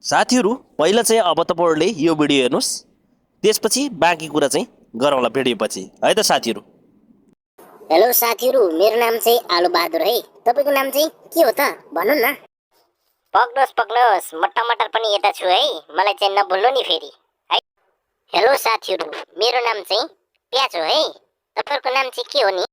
साथीहरु पहिला चाहिँ अब तपाईहरुले यो भिडियो हेर्नुस् त्यसपछि बाँकी कुरा चाहिँ गरौँला भिडियो पछि है त साथीहरु। हेलो साथीहरु, मेरो नाम चाहिँ आलु बहादुर है। तपाईको नाम चाहिँ के हो त भन्नु न। पक्लोस् म टमाटर पनि यता छु है, मलाई चाहिँ नभुल्नु नि फेरि है। हेलो साथीहरु, मेरो नाम चाहिँ प्याज हो है। तपाईहरुको नाम चाहिँ के हो नि?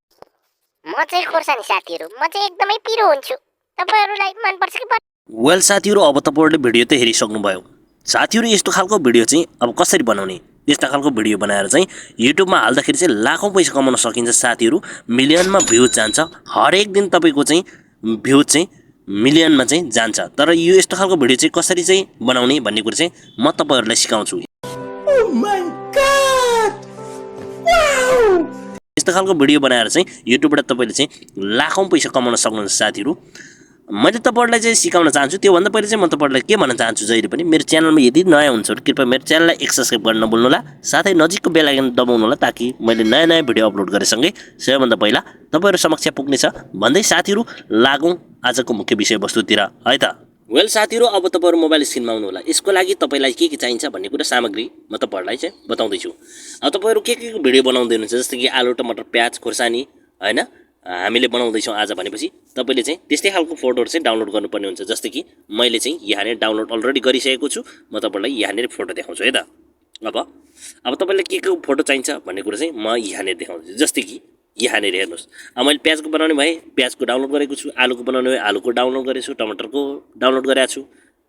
म चाहिँ खुर्सानी साथीहरु, म चाहिँ एकदमै पिरो हुन्छु। तपाईहरुलाई मन पर्छ कि? वेल साथीहरु, अब तपाईहरुले भिडियो त हेरिसक्नुभयो। साथीहरु यस्तो खालको भिडियो चाहिँ अब कसरी बनाउने, यस्ता खालको भिडियो बनाएर चाहिँ युट्युबमा हाल्दाखेरि चाहिँ लाखौं पैसा कमाउन सकिन्छ साथीहरु। मिलियनमा भ्युज जान्छ, हरेक दिन तपाईको चाहिँ भ्युज चाहिँ मिलियनमा चाहिँ जान्छ। तर यो यस्तो खालको भिडियो चाहिँ कसरी चाहिँ बनाउने भन्ने कुरा चाहिँ म तपाईहरुलाई सिकाउँछु। Oh my God, wow! यस्तो खालको भिडियो बनाएर चाहिँ युट्युबबाट तपाईले चाहिँ लाखौं पैसा कमाउन सक्नुहुन्छ साथीहरु। मैले तपाईहरुलाई चाहिँ सिकाउन चाहन्छु। त्यो भन्दा पहिले चाहिँ म तपाईहरुलाई के भन्न चाहन्छु, जहिले पनि मेरो च्यानलमा यदि नयाँ हुनुहुन्छ भने कृपया मेरो च्यानललाई सब्स्क्राइब गर्न नभुल्नु होला, साथै नजिकको बेल आइकन दबाउनु होला ताकि मैले नयाँ नयाँ भिडियो अपलोड गरेसँगै सबैभन्दा पहिला तपाईहरु समक्ष पुग्नेछ। भन्दै साथीहरु लागौं आजको मुख्य विषयवस्तुतिर है त। वेल साथीहरु, अब तपाईहरु मोबाइल स्क्रिनमा आउनु होला। यसको लागि तपाईलाई के चाहिन्छ भन्ने कुरा सामग्री म तपाईहरुलाई चाहिँ बताउँदै छु। अब तपाईहरु के भिडियो बनाउँदै हुनुहुन्छ जस्तो कि आलु, टमाटर, प्याज, खुर्सानी हैन, हामीले बनाउँदैछौँ आज भनेपछि तपाईले चाहिँ त्यस्तै खालको फोटोहरु चाहिँ डाउनलोड गर्नुपर्ने हुन्छ। जस्तो कि मैले चाहिँ यहाँनेर डाउनलोड अलरेडी गरिसकेको छु। म तपाईलाई यहाँनेर फोटो देखाउँछु है त। अब तपाईलाई के फोटो चाहिन्छ भन्ने कुरा चाहिँ म यहाँनेर देखाउँछु। जस्तै कि यहाँनेर हेर्नुस्, अब मैले प्याजको बनाउने भए प्याजको डाउनलोड गरेको छु, आलुको बनाउने भए आलुको डाउनलोड गरेको छु, टमाटरको डाउनलोड गरेको छु,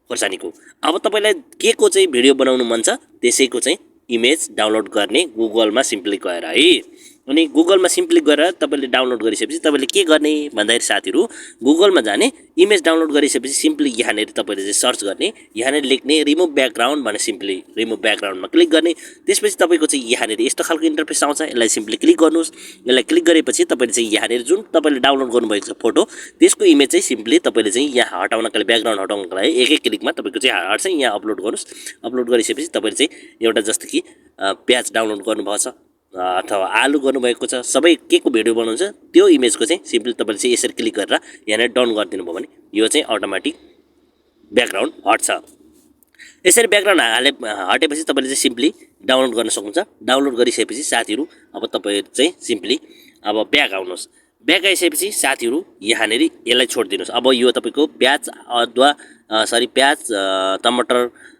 खुर्सानीको। अब तपाईलाई के को चाहिँ भिडियो बनाउनु मन छ त्यसैको चाहिँ इमेज डाउनलोड गर्ने गुगलमा सिम्पली गएर है। अनि गुगलमा सिम्पली गएर तपाईले डाउनलोड गरिसकेपछि तपाईले के गर्ने भन्दाखेरि साथीहरु, गुगलमा जाने, इमेज डाउनलोड गरिसकेपछि सिम्पली यहाँनेर तपाईले चाहिँ सर्च गर्ने, यहाँनेर लेख्ने रिमुभ ब्याकग्राउन्ड भने सिम्पली रिमुभ ब्याकग्राउन्डमा क्लिक गर्ने। त्यसपछि तपाईको चाहिँ यहाँनेर यस्तो खालको इन्टरफेस आउँछ। यसलाई सिम्पली क्लिक गर्नुस्। यसलाई क्लिक गरेपछि तपाईले चाहिँ यहाँनेर जुन तपाईले डाउनलोड गर्नुभएको छ फोटो त्यसको इमेज चाहिँ सिम्पली तपाईले चाहिँ यहाँ हटाउनका लागि, ब्याकग्राउन्ड हटाउनका लागि एक क्लिकमा तपाईको चाहिँ हट्छ। यहाँ अपलोड गर्नुस्। अपलोड गरिसकेपछि तपाईले चाहिँ एउटा जस्तो कि प्याज डाउनलोड गर्नुभएको छ अथवा आलु गर्नुभएको छ, सबै के को भिडियो बनाउनुहुन्छ त्यो इमेजको चाहिँ सिम्पली तपाईले चाहिँ यसरी क्लिक गरेर यहाँनेर डाउन गरिदिनु भयो भने यो चाहिँ अटोमेटिक ब्याकग्राउन्ड हट्छ। यसरी ब्याकग्राउन्ड हटेपछि तपाईले चाहिँ सिम्पली डाउनलोड गर्न सक्नुहुन्छ। डाउनलोड गरिसकेपछि साथीहरु, अब तपाईहरु चाहिँ सिम्पली अब ब्याक आउनुहोस्। ब्याक आइसकेपछि साथीहरु यहाँनेर यसलाई छोड्दिनुस्। अब यो तपाईको प्याज प्याज, टमाटर,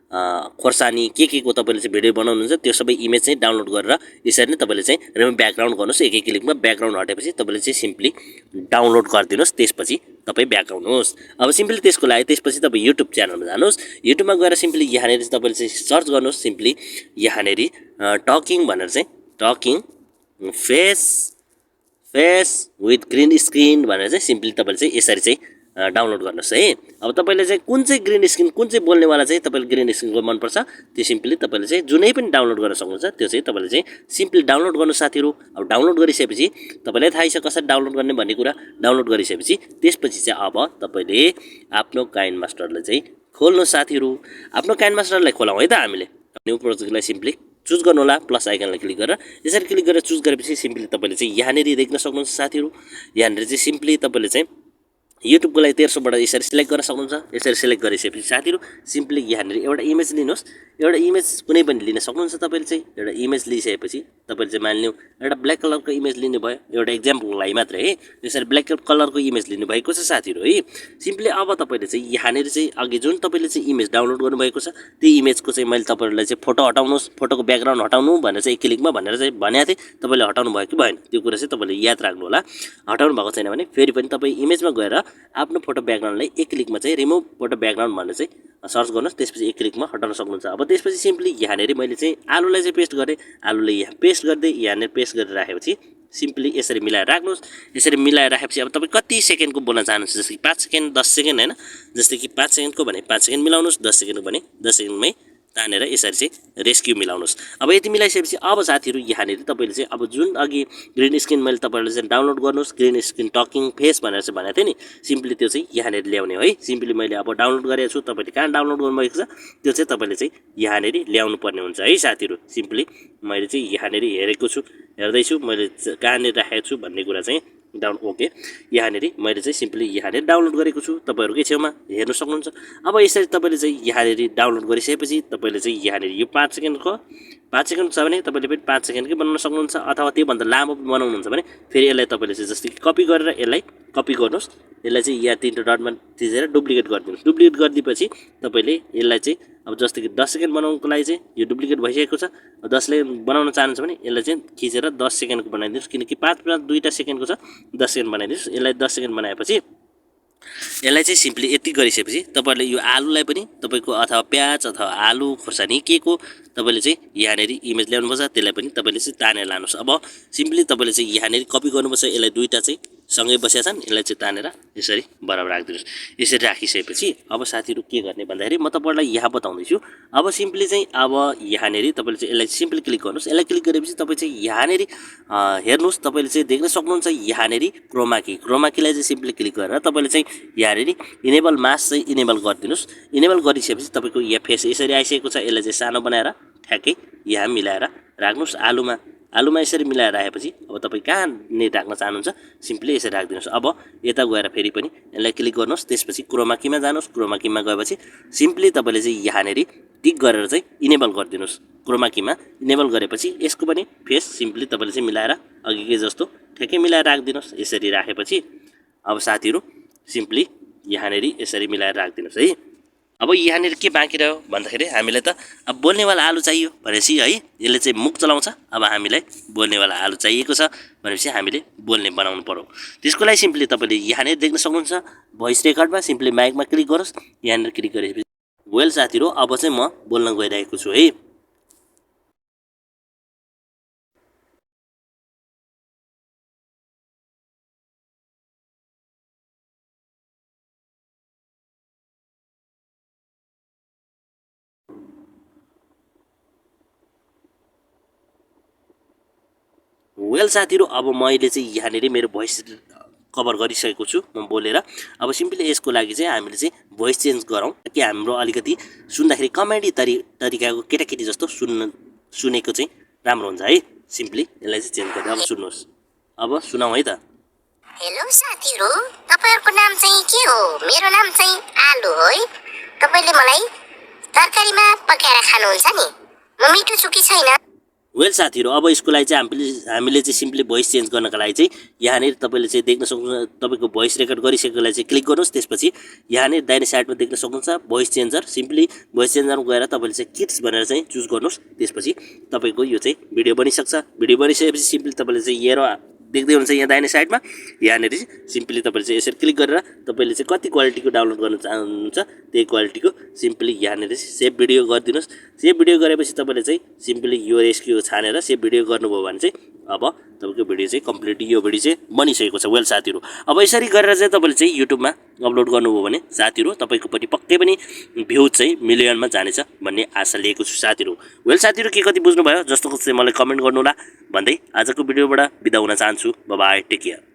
खुर्सानी के को तपाईले चाहिँ भिडियो बनाउनुहुन्छ त्यो सबै इमेज चाहिँ डाउनलोड गरेर यसरी नै तपाईले चाहिँ रिमुभ ब्याकग्राउन्ड गर्नुस्। एक क्लिकमा ब्याकग्राउन्ड हटेपछि तपाईले चाहिँ सिम्पली डाउनलोड गरिदिनुस्। त्यसपछि तपाई ब्याक आउनुहोस्। अब सिम्पली त्यसको लागि त्यसपछि तपाई युट्युब च्यानलमा जानुहोस्। युट्युबमा गएर सिम्पली यहाँनेर तपाईले चाहिँ सर्च गर्नुहोस्। सिम्पली यहाँनेर टकिङ भनेर चाहिँ talking face with green screen भनेर चाहिँ सिम्पली तपाईले चाहिँ यसरी चाहिँ डाउनलोड गर्नुहोस् है। अब तपाईले चाहिँ कुन चाहिँ ग्रीन स्क्रिन, कुन चाहिँ बोल्नेवाला चाहिँ तपाईले ग्रीन स्क्रिनको मन पर्छ त्यो सिम्पली तपाईले चाहिँ जुनै पनि डाउनलोड गर्न सक्नुहुन्छ। त्यो चाहिँ तपाईले चाहिँ सिम्पली डाउनलोड गर्नु साथीहरु। अब डाउनलोड गरिसकेपछि तपाईलाई थाहै छ कसरी डाउनलोड गर्ने भन्ने कुरा। डाउनलोड गरिसकेपछि त्यसपछि चाहिँ अब तपाईले आफ्नो काइन मास्टरलाई चाहिँ खोल्नु साथीहरु। आफ्नो काइन मास्टरलाई खोलाउँ है त हामीले। न्यू प्रोजेक्टलाई सिम्पली चुज गर्नु होला, प्लस आइकनलाई क्लिक गरेर यसरी क्लिक गरेर चुज गरेपछि सिम्पली तपाईले चाहिँ यहाँनेर देख्न सक्नुहुन्छ साथीहरु। यहाँनेर चाहिँ सिम्पली तपाईले चाहिँ युट्युबको लागि 1300बाट यसरी सिलेक्ट गर्न सक्नुहुन्छ। यसरी सिलेक्ट गरिसकेपछि साथीहरु सिम्पली यहाँनेर एउटा इमेज लिनुहोस्। एउटा इमेज कुनै पनि लिन सक्नुहुन्छ तपाईले चाहिँ। एउटा इमेज लिइसकेपछि तपाईले चाहिँ मानिलिनु एउटा ब्ल्याक कलरको इमेज लिनु भयो, एउटा एक्जाम्पलको लागि मात्र है। यसरी ब्ल्याक कलरको इमेज लिनु भएको छ साथीहरु है। सिम्पली अब तपाईले चाहिँ यहाँनेर चाहिँ अघि जुन तपाईले चाहिँ इमेज डाउनलोड गर्नुभएको छ त्यो इमेजको चाहिँ मैले तपाईहरुलाई चाहिँ फोटो हटाउनुस्, फोटोको ब्याकग्राउन्ड हटाउनु भनेर चाहिँ एक क्लिकमा भनेर चाहिँ भनेको थिएँ। तपाईले हटाउनु भयो कि भएन त्यो कुरा चाहिँ तपाईले याद राख्नु होला। हटाउनु भएको छैन भने फेरि पनि तपाई इमेजमा गएर आफ्नो फोटो ब्याकग्राउन्डलाई एक क्लिकमा चाहिँ रिमुभ फोटो ब्याकग्राउन्ड भनेर चाहिँ सर्च गर्नुहोस्। त्यसपछि एक क्लिकमा हटाउन सक्नुहुन्छ। अब त्यसपछि सिम्पली यहाँनेर मैले चाहिँ आलुलाई चाहिँ पेस्ट गरेँ। आलुले यहाँ पेस्ट गर्दै यहाँनेर पेस्ट गरेर राखेपछि सिम्पली यसरी मिलाएर राख्नुहोस्। यसरी मिलाएर राखेपछि अब तपाईँ कति सेकेन्डको बोल्न चाहनुहुन्छ, जस्तै कि 5 सेकेन्ड 10 सेकेन्ड हैन, जस्तै कि 5 सेकेन्डको भने 5 सेकेन्ड मिलाउनुहोस्, 10 सेकेन्डको भने 10 सेकेन्डमै तानेर यसरी चाहिँ रेस्क्यु मिलाउनुहोस्। अब यति मिलाइसकेपछि अब साथीहरु यहाँनेर तपाईले चाहिँ अब जुन अघि ग्रीन स्क्रिन मैले तपाईहरुले चाहिँ डाउनलोड गर्नुहोस्, ग्रीन स्क्रिन टकिङ फेस भनेर चाहिँ भनेको थिएँ नि, सिम्पली त्यो चाहिँ यहाँनेर ल्याउने है। सिम्पली मैले अब डाउनलोड गरेको छु, तपाईले कहाँ डाउनलोड गर्नुभएको छ त्यो चाहिँ तपाईले चाहिँ यहाँनेर ल्याउनु पर्ने हुन्छ है साथीहरु। सिम्पली मैले चाहिँ यहाँनेर हेरेको छु, हेर्दै छु मैले कहाँनेर राखेको छु भन्ने कुरा चाहिँ ओके यहाँनिर मैले चाहिँ सिम्पली यहाँनिर डाउनलोड गरेको छु तपाईँहरूकै छेउमा हेर्न सक्नुहुन्छ। अब यसरी तपाईँले चाहिँ यहाँनिर डाउनलोड गरिसकेपछि तपाईँले चाहिँ यहाँनिर यो 5 सेकेन्ड छ भने तपाईँले पनि 5 सेकेन्डकै बनाउन सक्नुहुन्छ अथवा त्योभन्दा लामो बनाउनुहुन्छ भने फेरि यसलाई तपाईँले चाहिँ जस्तै कपी गरेर यसलाई कपी गर्नुहोस्, यसलाई चाहिँ यहाँ 3 डटमा थिचेर डुप्लिकेट गरिदिनुहोस्। डुप्लिकेट गरिदिएपछि तपाईँले यसलाई चाहिँ अब जस्तै कि 10 सेकेन्ड बनाउनुको लागि चाहिँ यो डुप्लिकेट भइसकेको छ। 10 सेकेन्ड बनाउन चाहनुहुन्छ भने यसलाई चाहिँ खिचेर 10 सेकेन्डको बनाइदिनुहोस्, किनकि 5 दुईवटा सेकेन्डको छ, 10 सेकेन्ड बनाइदिनुहोस्। यसलाई 10 सेकेन्ड बनाएपछि यसलाई चाहिँ सिम्पली यति गरिसकेपछि तपाईँले यो आलुलाई पनि तपाईँको अथवा प्याज अथवा आलु खोर्सानी के को तपाईँले चाहिँ यहाँनिर इमेज ल्याउनुपर्छ, त्यसलाई पनि तपाईँले चाहिँ तानेर लानुहोस्। अब सिम्पली तपाईँले चाहिँ यहाँनिर कपी गर्नुपर्छ। यसलाई दुईवटा चाहिँ सँगै बसेका छन्, यसलाई चाहिँ तानेर यसरी बराबर राखिदिनुहोस्। यसरी राखिसकेपछि अब साथीहरू के गर्ने भन्दाखेरि म तपाईँलाई यहाँ बताउँदैछु। अब सिम्पली चाहिँ अब यहाँनिर तपाईँले चाहिँ यसलाई सिम्पली क्लिक गर्नुहोस्। यसलाई क्लिक गरेपछि तपाईँ चाहिँ यहाँनिर हेर्नुहोस्, तपाईँले चाहिँ देख्न सक्नुहुन्छ यहाँनिर क्रोमाकीलाई चाहिँ सिम्पली क्लिक गरेर तपाईँले चाहिँ यहाँनिर इनेबल मास्क चाहिँ इनेबल गरिदिनुहोस्। इनेबल गरिसकेपछि तपाईँको यहाँ फेस यसरी आइसकेको छ। यसलाई चाहिँ सानो बनाएर ठ्याक्कै यहाँ मिलाएर राख्नुहोस्। आलुमा यसरी मिलाएर राखेपछि अब तपाईँ कहाँ नै राख्न चाहनुहुन्छ सिम्पली यसरी राखिदिनुहोस्। अब यता गएर फेरि पनि यसलाई क्लिक गर्नुहोस्, त्यसपछि क्रोमाकीमा जानुहोस्। क्रोमाकीमा गएपछि सिम्पली तपाईँले चाहिँ यहाँनिर टिक गरेर चाहिँ इनेबल गरिदिनुहोस्। क्रोमाकीमा इनेबल गरेपछि यसको पनि फेस सिम्पली तपाईँले चाहिँ मिलाएर अघिकै जस्तो ठ्याक्कै मिलाएर राखिदिनुहोस्। यसरी राखेपछि अब साथीहरू सिम्पली यहाँनिर यसरी मिलाएर राखिदिनुहोस् है। अब यहाँनिर के बाँकी रह्यो भन्दाखेरि हामीलाई त अब बोल्नेवाला आलु चाहियो भनेपछि है, यसले चाहिँ मुख चलाउँछ। अब हामीलाई बोल्नेवाला आलु चाहिएको छ भनेपछि हामीले बोल्ने बनाउनु पर्यो। त्यसको लागि सिम्पली तपाईँले यहाँनिर देख्न सक्नुहुन्छ भोइस रेकर्डमा सिम्पली माइकमा क्लिक गरोस्। यहाँनिर क्लिक गरेपछि वेल साथीहरू अब चाहिँ म बोल्न गइरहेको छु है। वेल साथीहरू अब मैले चाहिँ यहाँनिर मेरो भोइस कभर गरिसकेको छु म बोलेर। अब सिम्पली यसको लागि चाहिँ हामीले चाहिँ भोइस चेन्ज गरौँ कि हाम्रो अलिकति सुन्दाखेरि कमेडी तरिकाको केटाकेटी जस्तो सुनेको चाहिँ राम्रो हुन्छ है। सिम्पली यसलाई चाहिँ चेन्ज गरेर अब सुन्नुहोस्। अब सुनाउँ है त। हेलो साथीहरू, तपाईँहरूको नाम चाहिँ के हो? मेरो नाम चाहिँ आलु हो है। तपाईँले मलाई तरकारीमा पकाएर खानुहुन्छ नि, म मिठो छु कि छैन? वेल साथीहरू अब यसको लागि चाहिँ हामीले चाहिँ सिम्पली भोइस चेन्ज गर्नको लागि चाहिँ यहाँनिर तपाईँले चाहिँ देख्न सक्नुहुन्छ तपाईँको भोइस रेकर्ड गरिसकेकोलाई चाहिँ क्लिक गर्नुहोस्। त्यसपछि यहाँनिर दाहिने साइडमा देख्न सक्नुहुन्छ भोइस चेन्जर। सिम्पली भोइस चेन्जरमा गएर तपाईँले चाहिँ किड्स भनेर चाहिँ चुज गर्नुहोस्। त्यसपछि तपाईँको यो चाहिँ भिडियो बनिसक्छ। भिडियो बनिसकेपछि सिम्पली तपाईँले चाहिँ हेर देख्दै हुन्छ यहाँ दाहिने साइडमा यहाँनिर सिम्पली तपाईँले चाहिँ यसरी क्लिक गरेर तपाईँले चाहिँ कति क्वालिटीको डाउनलोड गर्न चाहनुहुन्छ त्यही क्वालिटीको सिम्पली यहाँनिर सेभ भिडियो गरिदिनुहोस्। सेभ भिडियो गरेपछि तपाईँले चाहिँ सिम्पली यो रेस्क्यु छानेर सेभ भिडियो गर्नुभयो भने चाहिँ अब तपाईँको भिडियो चाहिँ कम्प्लिट यो भिडियो चाहिँ बनिसकेको छ। वेल साथीहरू अब यसरी गरेर चाहिँ तपाईँले चाहिँ युट्युबमा अपलोड गर्नुभयो भने साथीहरू तपाईँको पनि पक्कै पनि भ्यू चाहिँ मिलियनमा जानेछ भन्ने आशा लिएको छु साथीहरू। वेल साथीहरू के कति बुझ्नुभयो जस्तो चाहिँ मलाई कमेन्ट गर्नुहोला भन्दै आजको भिडियोबाट बिदा हुन चाहन्छु। Bye bye, take care.